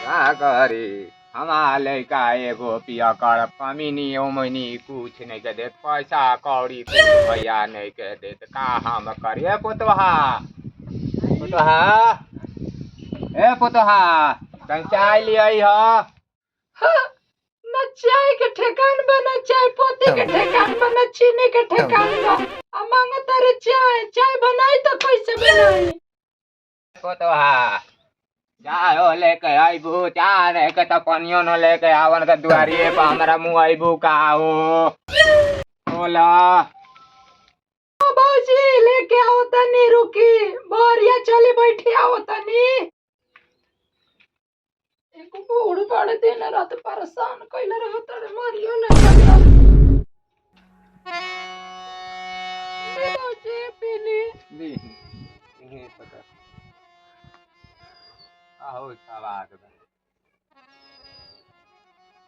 क्या करी हमारे का एगो पिया कर कमीनी उमनी कुछ नहीं के देत पैसा कौड़ी कुछ भैया नहीं के देत का हम करिए पुतहा पुतहा ए पुतहा कहीं चाय लिया हो न चाय के ठेकान बा न चाय पोती के ठेकान बा न चीनी के ठेकान बा आ मांगे तारे चाय चाय बनाई तो कैसे बनाई पुतहा चाय हो लेके आईबू चाय नहीं के तो पनियो न लेके आवन के दुआरिये पर हमारा मुँह आईबू का हो बोला बाबूजी लेके आओ तनी रुकी बोरिया चली बैठी आओ तनी एको बूढ़ बड़े दिन रात परेशान कइले रहत रे मरियो न जाता बाबूजी पीली दी नहीं पता आओ सवाद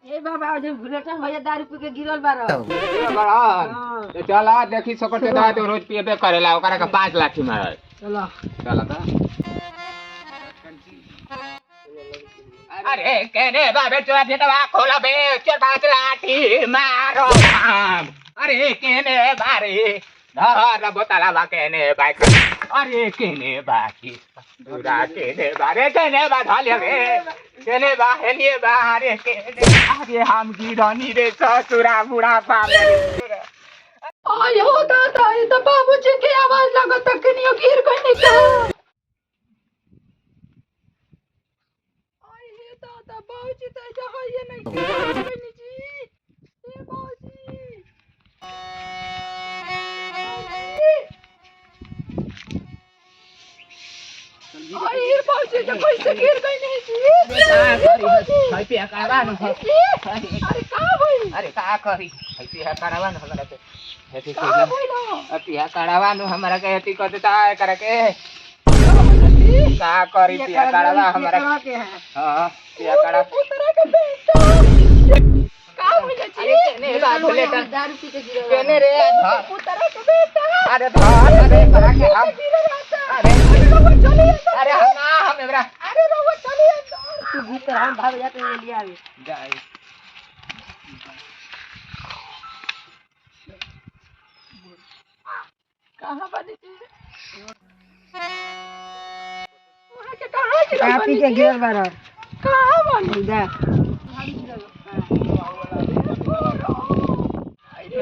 ए बाबा जे भुलेटा भैया दारू पी के गिरल बारो तो चला देखी सकट के दाद रोज पिएबे करेला ओकरा के 5 लाठी मारे चलो चला ता अरे केने बाबे चोरा देतवा खोला बे 4-5 लाठी मारो अरे केने बारे धर बोतला बा केने बाइक अरे केने बाकी दूरा केने बारे केने बा धाले बे केने बा हेने बा अरे केने अरे हम गिरनी रे ससुरा बुढ़ा पाले आयो दादा ये तो बाबूजी की आवाज लगत कनियो गिर गई निकल आई हे दादा बाबूजी तो जहां ये नहीं गिर गई जी ए बाबूजी आई हे बाबूजी जो कैसे गिर गई नहीं जी भाई पे करावान अरे का भाई अरे का करी भाई पे करावान हमरा के हेती का भाई ना पिया करावान हमरा के हेती कर देता है करे के का करी पिया करावा हमरा के है हां पिया करा पुतरा के बेटा का होई जी ने बा बोलेटा दारू पी के गिरल केने रे धर पुतरा के बेटा अरे धर अरे करा के हम अरे रउआ चली अरे हम ना हम एबरा अरे रउआ चली तू भीतर हम भाग जाते ले लिया आवे जाई कहां बानी जी वहां के कहां गिरल कापी के गिरल बार कहां बानी दा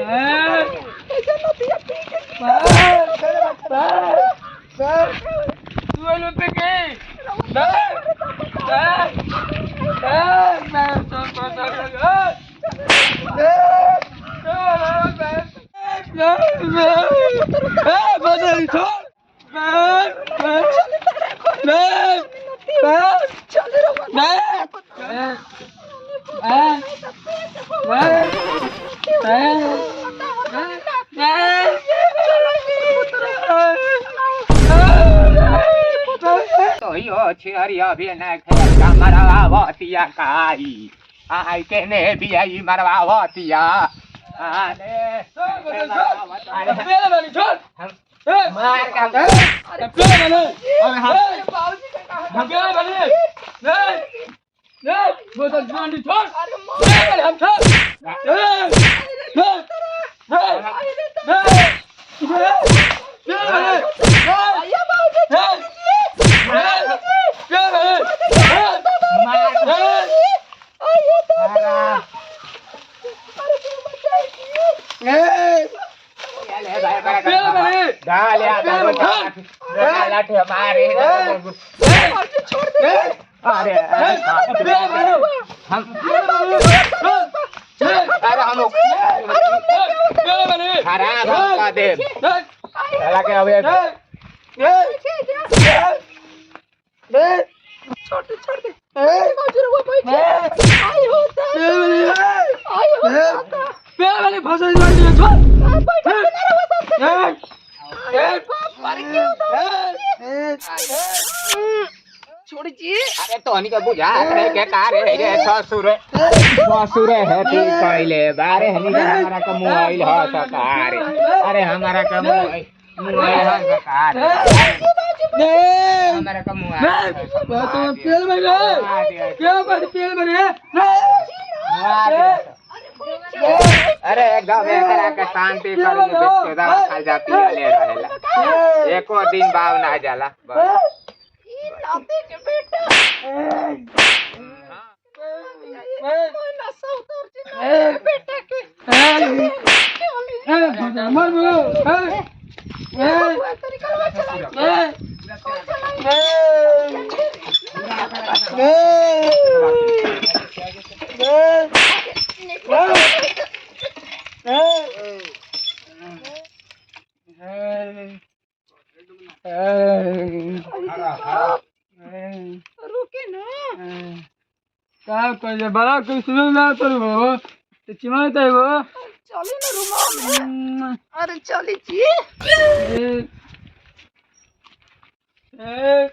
ऐसा नदिया पी के तो यो छिहरिया भी न खेलता मरवावतिया काई आई केने भी आई मरवावतिया अरे मार का लाठी हमारे अरे हम खराब का दे लगे अबे छोड़ दे बाजू रउआ बैठ आई होता आई होता वाले फसल छोड़ बैठ ना रउआ छोड़ जी अरे तो नहीं का बुझा रे के कारे रे ससुर है तू कहले बारे हनी हमारा का मोबाइल ह सकार अरे हमारा का मोबाइल ह सकार हमारे कमुआ तेल में क्या बात तेल में अरे एकदम एकरा के शांति कर बेचोदा खा जाती है ले रहेला एको दिन बाव ना जाला बस नाते के बेटा ना सौतर जी बेटा के मर रुके ना क्या कर बड़ा कोई सुनो ना तो चिमाता है वो चली ना रूम में अरे चली जी ए